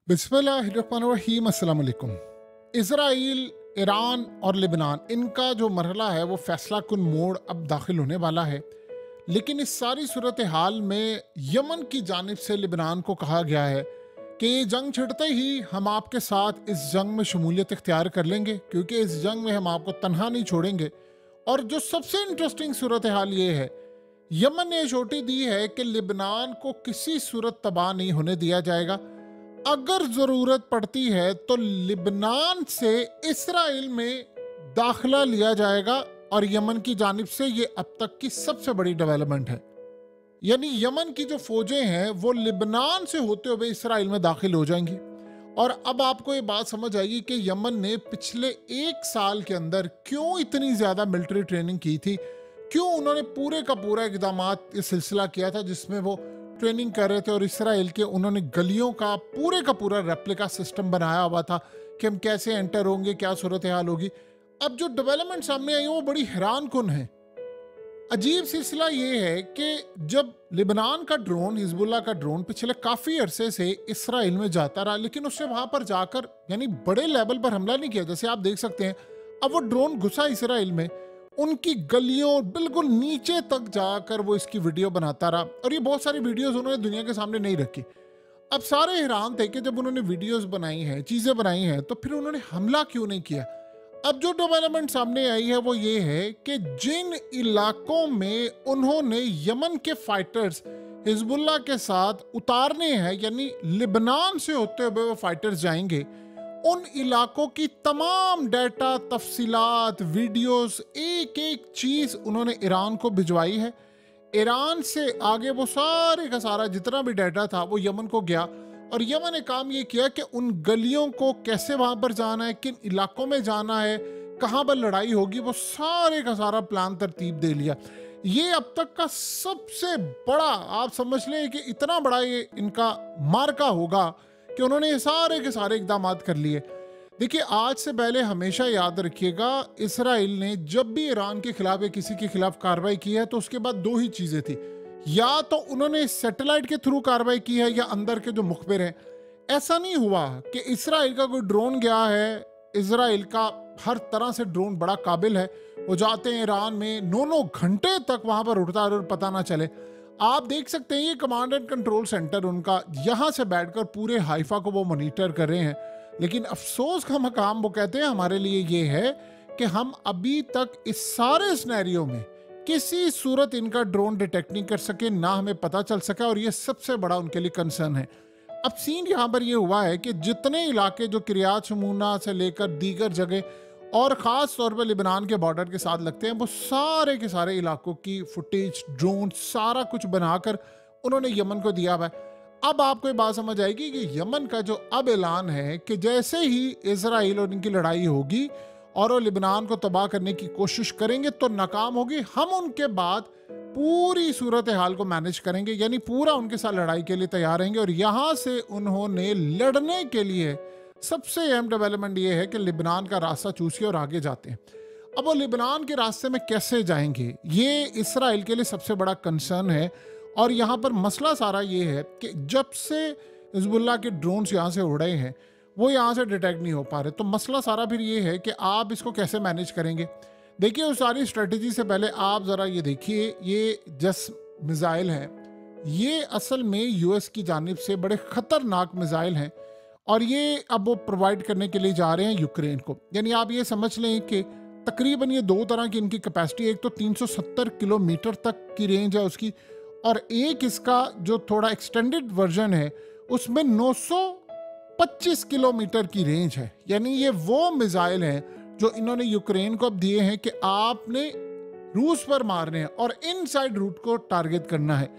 बिस्मिल्लाहिर्रहमानिर्रहीम अस्सलाम वालेकुम। इसराइल, ईरान और लेबनान, इनका जो मरहला है वो फैसला कुन मोड़ अब दाखिल होने वाला है। लेकिन इस सारी सूरत हाल में यमन की जानिब से लेबनान को कहा गया है कि ये जंग छिड़ते ही हम आपके साथ इस जंग में शमूलियत इख्तियार कर लेंगे, क्योंकि इस जंग में हम आपको तन्हा नहीं छोड़ेंगे। और जो सबसे इंटरेस्टिंग सूरत हाल ये है, यमन ने चोटी दी है कि लेबनान को किसी सूरत तबाह नहीं होने दिया जाएगा। अगर जरूरत पड़ती है तो लिबनान से इसराइल में दाखिला लिया जाएगा। और यमन की जानिब से ये अब तक की सबसे बड़ी डेवलपमेंट है। यानी यमन की जो फौजें हैं वो लिबनान से होते हुए इसराइल में दाखिल हो जाएंगी। और अब आपको ये बात समझ आएगी कि यमन ने पिछले एक साल के अंदर क्यों इतनी ज्यादा मिलिट्री ट्रेनिंग की थी, क्यों उन्होंने पूरे का पूरा इकदामात ये सिलसिला किया था जिसमें वो ट्रेनिंग कर रहे थे। और इसराइल के उन्होंने गलियों का पूरा रेप्लिका सिस्टम बनाया हुआ था कि हम कैसे एंटर होंगे, क्या सूरत हाल होगी। अब जो डेवलपमेंट सामने आई वो बड़ी हैरान कुन है। अजीब सिलसिला ये है कि जब लेबनान का ड्रोन, हिजबुल्लाह का ड्रोन पिछले काफी अरसे से इसराइल में जाता रहा, लेकिन उसने वहां पर जाकर यानी बड़े लेवल पर हमला नहीं किया। जैसे आप देख सकते हैं अब वो ड्रोन घुसा इसराइल में, उनकी गलियों बिल्कुल नीचे तक जाकर वो इसकी वीडियो बनाता रहा। और ये बहुत सारी वीडियोस उन्होंने दुनिया के सामने नहीं रखी। अब सारे हैरान थे कि जब उन्होंने वीडियोस बनाई हैं, चीजें बनाई हैं, तो फिर उन्होंने हमला क्यों नहीं किया। अब जो डेवलपमेंट सामने आई है वो ये है कि जिन इलाकों में उन्होंने यमन के फाइटर्स हिजबुल्लाह के साथ उतारने हैं, यानी लिबनान से होते हुए वो फाइटर्स जाएंगे, उन इलाकों की तमाम डेटा, तफसीलात, वीडियोस, एक एक चीज उन्होंने ईरान को भिजवाई है। ईरान से आगे वो सारे का सारा जितना भी डेटा था वो यमन को गया। और यमन ने काम ये किया कि उन गलियों को कैसे वहां पर जाना है, किन इलाकों में जाना है, कहां पर लड़ाई होगी, वो सारे का सारा प्लान तरतीब दे लिया। ये अब तक का सबसे बड़ा, आप समझ लें कि इतना बड़ा ये इनका मार्का होगा कि उन्होंने ये सारे के सारे इकदाम कर लिए। देखिए, आज से पहले हमेशा याद रखिएगा, इसराइल ने जब भी ईरान के खिलाफ या किसी के खिलाफ कार्रवाई की है तो उसके बाद दो ही चीजें थी, या तो उन्होंने सैटेलाइट के थ्रू कार्रवाई की है या अंदर के जो मुखबिर हैं। ऐसा नहीं हुआ कि इसराइल का कोई ड्रोन गया है, इसराइल का हर तरह से ड्रोन बड़ा काबिल है, वो जाते हैं ईरान में 9-9 घंटे तक वहां पर उड़ता है और पता ना चले। आप देख सकते हैं ये कमांड एंड कंट्रोल सेंटर उनका, यहां से बैठकर पूरे हाइफा को वो मॉनिटर कर रहे हैं। लेकिन अफसोस का मकाम वो कहते हैं हमारे लिए ये है कि हम अभी तक इस सारे सिनेरियो में किसी सूरत इनका ड्रोन डिटेक्ट नहीं कर सके, ना हमें पता चल सका। और ये सबसे बड़ा उनके लिए कंसर्न है। अब सीन यहाँ पर ये हुआ है कि जितने इलाके जो किरियात शमूना से लेकर दीगर जगह और ख़ास तौर पर लिबनान के बॉर्डर के साथ लगते हैं, वो सारे के सारे इलाकों की फुटेज, ड्रोन, सारा कुछ बनाकर उन्होंने यमन को दिया हुआ है। अब आपको ये बात समझ आएगी कि यमन का जो अब ऐलान है कि जैसे ही इसराइल और इनकी लड़ाई होगी और वो लिबनान को तबाह करने की कोशिश करेंगे तो नाकाम होगी, हम उनके बाद पूरी सूरत हाल को मैनेज करेंगे, यानी पूरा उनके साथ लड़ाई के लिए तैयार रहेंगे। और यहाँ से उन्होंने लड़ने के लिए सबसे अहम डेवलपमेंट ये है कि लिबनान का रास्ता चूस के और आगे जाते हैं। अब वो लिबनान के रास्ते में कैसे जाएंगे, ये इसराइल के लिए सबसे बड़ा कंसर्न है। और यहाँ पर मसला सारा ये है कि जब से हिजबुल्लाह के ड्रोन्स यहाँ से उड़ रहे हैं वो यहाँ से डिटेक्ट नहीं हो पा रहे, तो मसला सारा फिर ये है कि आप इसको कैसे मैनेज करेंगे। देखिए, उस सारी स्ट्रेटजी से पहले आप ज़रा ये देखिए, ये जस मिज़ाइल हैं, ये असल में यूएस की जानिब से बड़े ख़तरनाक मिज़ाइल हैं। और ये अब वो प्रोवाइड करने के लिए जा रहे हैं यूक्रेन को। यानी आप ये समझ लें कि तकरीबन ये दो तरह की इनकी कैपेसिटी, एक तो 370 किलोमीटर तक की रेंज है उसकी, और एक इसका जो थोड़ा एक्सटेंडेड वर्जन है उसमें 925 किलोमीटर की रेंज है। यानी ये वो मिसाइल हैं जो इन्होंने यूक्रेन को अब दिए हैं कि आपने रूस पर मारने हैं और इनसाइड रूट को टारगेट करना है।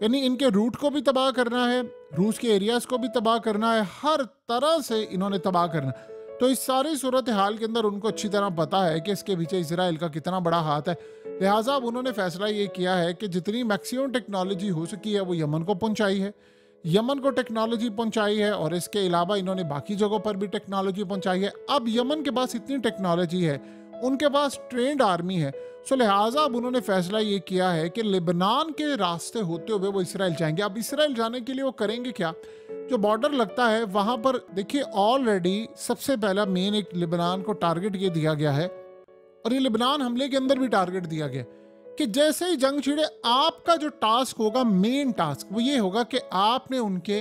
यानी इनके रूट को भी तबाह करना है, रूस के एरियाज को भी तबाह करना है, हर तरह से इन्होंने तबाह करना है। तो इस सारी सूरत हाल के अंदर उनको अच्छी तरह पता है कि इसके पीछे इसराइल का कितना बड़ा हाथ है। लिहाजा अब उन्होंने फैसला ये किया है कि जितनी मैक्सिमम टेक्नोलॉजी हो सकी है वो यमन को पहुंचाई है, यमन को टेक्नोलॉजी पहुंचाई है। और इसके अलावा इन्होंने बाकी जगहों पर भी टेक्नोलॉजी पहुंचाई है। अब यमन के पास इतनी टेक्नोलॉजी है, उनके पास ट्रेंड आर्मी है, सो लिहाजा अब उन्होंने फैसला ये किया है कि लेबनान के रास्ते होते हुए वो इसराइल जाएंगे। अब इसराइल जाने के लिए वो करेंगे क्या, जो बॉर्डर लगता है वहां पर देखिए ऑलरेडी सबसे पहला मेन एक लेबनान को टारगेट ये दिया गया है, और ये लेबनान हमले के अंदर भी टारगेट दिया गया कि जैसे ही जंग छिड़े आपका जो टास्क होगा, मेन टास्क वो ये होगा कि आपने उनके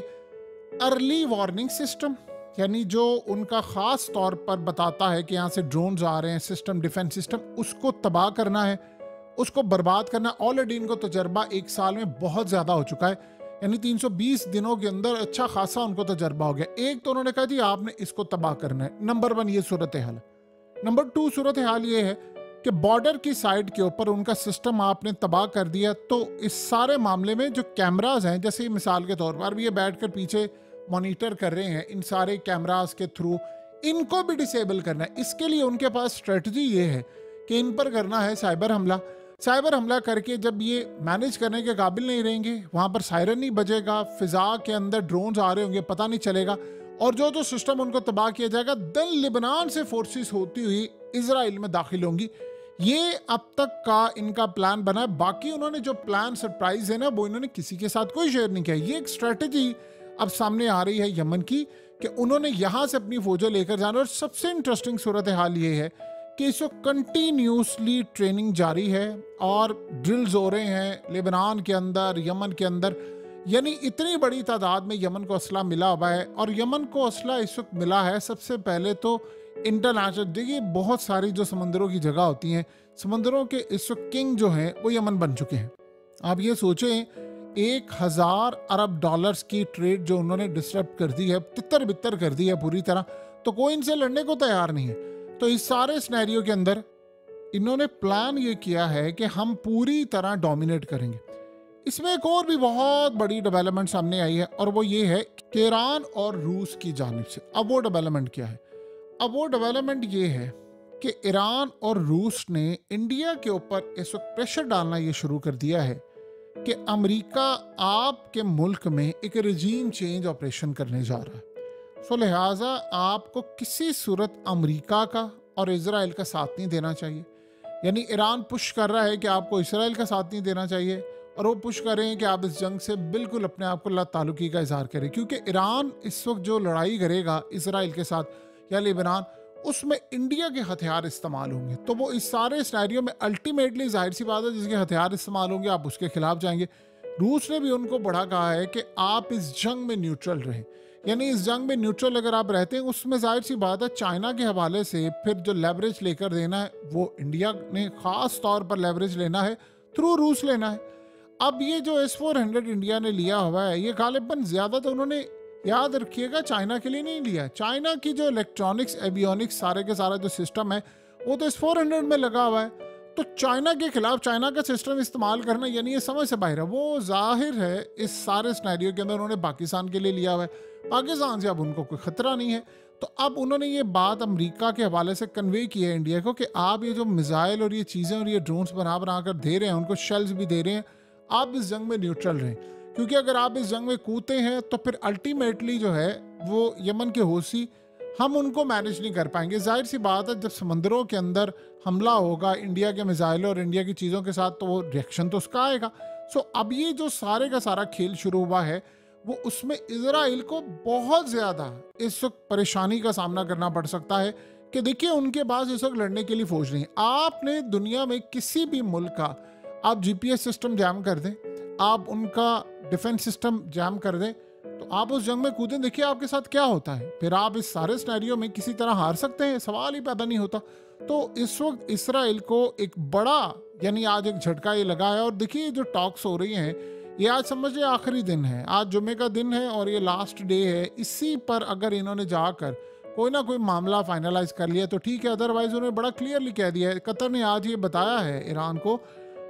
अर्ली वार्निंग सिस्टम, यानी जो उनका खास तौर पर बताता है कि यहाँ से ड्रोन्स आ रहे हैं, सिस्टम, डिफेंस सिस्टम, उसको तबाह करना है, उसको बर्बाद करना। ऑलरेडी इनको तजर्बा 1 साल में बहुत ज़्यादा हो चुका है, यानी 320 दिनों के अंदर अच्छा खासा उनको तजर्बा हो गया। एक तो उन्होंने कहा जी आपने इसको तबाह करना है, नंबर 1 ये सूरत हाल है। नंबर 2 सूरत हाल ये है कि बॉर्डर की साइड के ऊपर उनका सिस्टम आपने तबाह कर दिया, तो इस सारे मामले में जो कैमराज हैं, जैसे मिसाल के तौर पर भी ये बैठकर पीछे मॉनिटर कर रहे हैं, इन सारे कैमरास के थ्रू इनको भी डिसेबल करना है। इसके लिए उनके पास स्ट्रेटजी ये है कि इन पर करना है साइबर हमला। साइबर हमला करके जब ये मैनेज करने के काबिल नहीं रहेंगे, वहाँ पर सायरन नहीं बजेगा, फिजा के अंदर ड्रोन्स आ रहे होंगे, पता नहीं चलेगा, और जो जो सिस्टम उनको तबाह किया जाएगा, देन लेबनान से फोर्सेस होती हुई इजराइल में दाखिल होंगी। ये अब तक का इनका प्लान बना है। बाकी उन्होंने जो प्लान सरप्राइज है ना, वो इन्होंने किसी के साथ कोई शेयर नहीं किया। ये एक स्ट्रेटजी अब सामने आ रही है यमन की कि उन्होंने यहाँ से अपनी फौजें लेकर जाना। और सबसे इंटरेस्टिंग सूरत हाल ये है कि इस वक्त कंटिन्यूसली ट्रेनिंग जारी है और ड्रिल्स हो रहे हैं लेबनान के अंदर, यमन के अंदर, यानी इतनी बड़ी तादाद में यमन को असला मिला हुआ है। और यमन को असला इस वक्त मिला है सबसे पहले तो इंटरनेशनल, देखिए बहुत सारी जो समंदरों की जगह होती हैं, समंदरों के इस वक्त किंग जो हैं वो यमन बन चुके हैं। आप ये सोचें 1000 अरब डॉलर्स की ट्रेड जो उन्होंने डिस्टर्ब कर दी है, तितर बितर कर दी है पूरी तरह, तो कोई इनसे लड़ने को तैयार नहीं है। तो इस सारे सिनेरियो के अंदर इन्होंने प्लान ये किया है कि हम पूरी तरह डोमिनेट करेंगे। इसमें एक और भी बहुत बड़ी डेवलपमेंट सामने आई है, और वो ये है कि ईरान और रूस की जानिब से। अब वो डेवलपमेंट क्या है? अब वो डेवलपमेंट ये है कि ईरान और रूस ने इंडिया के ऊपर इस वक्त प्रेशर डालना ये शुरू कर दिया है कि अमेरिका आपके मुल्क में एक रजीम चेंज ऑपरेशन करने जा रहा है। सो लिहाजा आपको किसी सूरत अमेरिका का और इजराइल का साथ नहीं देना चाहिए। यानी ईरान पुश कर रहा है कि आपको इसराइल का साथ नहीं देना चाहिए, और वो पुश कर रहे हैं कि आप इस जंग से बिल्कुल अपने आप को ला ताल्लुकी का इजहार करें, क्योंकि ईरान इस वक्त जो लड़ाई करेगा इसराइल के साथ या लेबनान, उसमें इंडिया के हथियार इस्तेमाल होंगे। तो वो इस सारे सिनेरियो में अल्टीमेटली जाहिर सी बात है जिसके हथियार इस्तेमाल होंगे आप उसके खिलाफ जाएंगे। रूस ने भी उनको बड़ा कहा है कि आप इस जंग में न्यूट्रल रहें, यानी इस जंग में न्यूट्रल अगर आप रहते हैं, उसमें जाहिर सी बात है चाइना के हवाले से फिर जो लेवरेज लेकर देना है वो इंडिया ने खास तौर पर लेवरेज लेना है, थ्रू रूस लेना है। अब ये जो S-400 इंडिया ने लिया हुआ है, ये गालिबन ज़्यादा तो उन्होंने, याद रखिएगा, चाइना के लिए नहीं लिया। चाइना की जो इलेक्ट्रॉनिक्स, एवियोनिक्स, सारे के सारा जो सिस्टम है वो तो S-400 में लगा हुआ है। तो चाइना के खिलाफ चाइना का सिस्टम इस्तेमाल करना यानी ये समझ से बाहर है। वो जाहिर है इस सारे सिनेरियो के अंदर उन्होंने पाकिस्तान के लिए लिया हुआ है, पाकिस्तान से अब उनको कोई खतरा नहीं है। तो अब उन्होंने ये बात अमेरिका के हवाले से कन्वे की है इंडिया को कि आप ये जो मिसाइल और ये चीज़ें और ये ड्रोन्स बना बना कर दे रहे हैं, उनको शेल्स भी दे रहे हैं, आप इस जंग में न्यूट्रल रहें, क्योंकि अगर आप इस जंग में कूदते हैं तो फिर अल्टीमेटली जो है वो यमन के हौसी हम उनको मैनेज नहीं कर पाएंगे। जाहिर सी बात है जब समंदरों के अंदर हमला होगा इंडिया के मिसाइलों और इंडिया की चीज़ों के साथ, तो वो रिएक्शन तो उसका आएगा। सो अब ये जो सारे का सारा खेल शुरू हुआ है वो उसमें इजराइल को बहुत ज़्यादा इस वक्त परेशानी का सामना करना पड़ सकता है कि देखिए उनके पास इस वक्त लड़ने के लिए फौज नहीं। आपने दुनिया में किसी भी मुल्क का आप GPS सिस्टम जैम कर दें, आप उनका डिफेंस सिस्टम जैम कर दें, तो आप उस जंग में कूदें, देखिए आपके साथ क्या होता है। फिर आप इस सारे सिनेरियो में किसी तरह हार सकते हैं, सवाल ही पैदा नहीं होता। तो इस वक्त इसराइल को एक बड़ा, यानी आज एक झटका ये लगा है। और देखिए जो टॉक्स हो रही हैं, ये आज समझिए आखिरी दिन है, आज जुम्मे का दिन है और ये लास्ट डे है। इसी पर अगर इन्होंने जाकर कोई ना कोई मामला फाइनलाइज कर लिया तो ठीक है, अदरवाइज उन्होंने बड़ा क्लियरली कह दिया है। कतर ने आज ये बताया है ईरान को,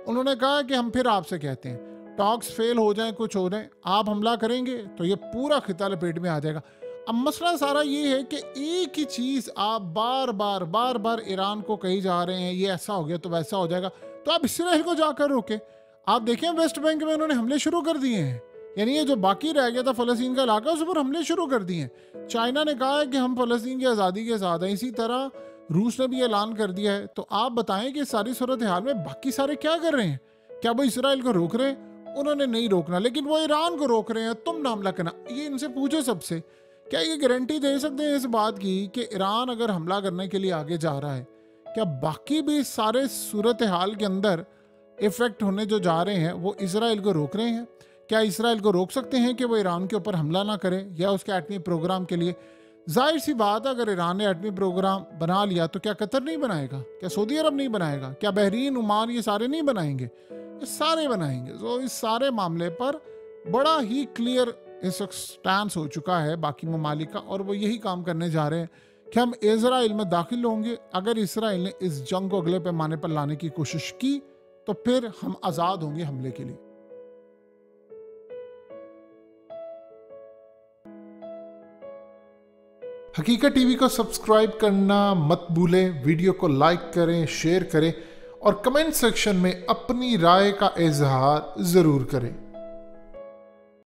उन्होंने कहा कि हम फिर आपसे कहते हैं टॉक्स फेल हो जाए, कुछ हो जाए, आप हमला करेंगे तो ये पूरा खिता लपेट में आ जाएगा। अब मसला सारा ये है कि एक ही चीज़ आप बार बार ईरान को कही जा रहे हैं, ये ऐसा हो गया तो वैसा हो जाएगा, तो आप इसराइल को जाकर रोके। आप देखें वेस्ट बैंक में उन्होंने हमले शुरू कर दिए हैं, यानी ये जो बाकी रह गया था फ़लस्तीन का इलाका, उस पर हमले शुरू कर दिए हैं। चाइना ने कहा है कि हम फ़लस्तीन की आज़ादी के साथ हैं, इसी तरह रूस ने भी ऐलान कर दिया है। तो आप बताएं कि सारी सूरत हाल में बाकी सारे क्या कर रहे हैं? क्या वो इसराइल को रोक रहे हैं? उन्होंने नहीं रोकना, लेकिन वो ईरान को रोक रहे हैं तुम ना हमला करना। ये इनसे पूछो सबसे, क्या ये गारंटी दे सकते हैं इस बात की कि ईरान अगर हमला करने के लिए आगे जा रहा है, क्या बाकी भी सारे सूरत हाल के अंदर इफेक्ट होने जो जा रहे हैं वो इसराइल को रोक रहे हैं? क्या इसराइल को रोक सकते हैं कि वो ईरान के ऊपर हमला ना करे या उसके एटमी प्रोग्राम के लिए? जाहिर सी बात है, अगर ईरान ने एटमी प्रोग्राम बना लिया तो क्या कतर नहीं बनाएगा? क्या सऊदी अरब नहीं बनाएगा? क्या बहरीन, ओमान, ये सारे नहीं बनाएंगे? ये सारे बनाएंगे। तो इस सारे मामले पर बड़ा ही क्लियर इस वक्त स्टैंस हो चुका है बाकी ममालिक का, और वो यही काम करने जा रहे हैं कि हम इसराइल में दाखिल होंगे। अगर इसराइल ने इस जंग को अगले पैमाने पर लाने की कोशिश की तो फिर हम आज़ाद होंगे हमले के लिए। हकीकत टीवी को सब्सक्राइब करना मत भूलें, वीडियो को लाइक करें, शेयर करें और कमेंट सेक्शन में अपनी राय का इजहार ज़रूर करें।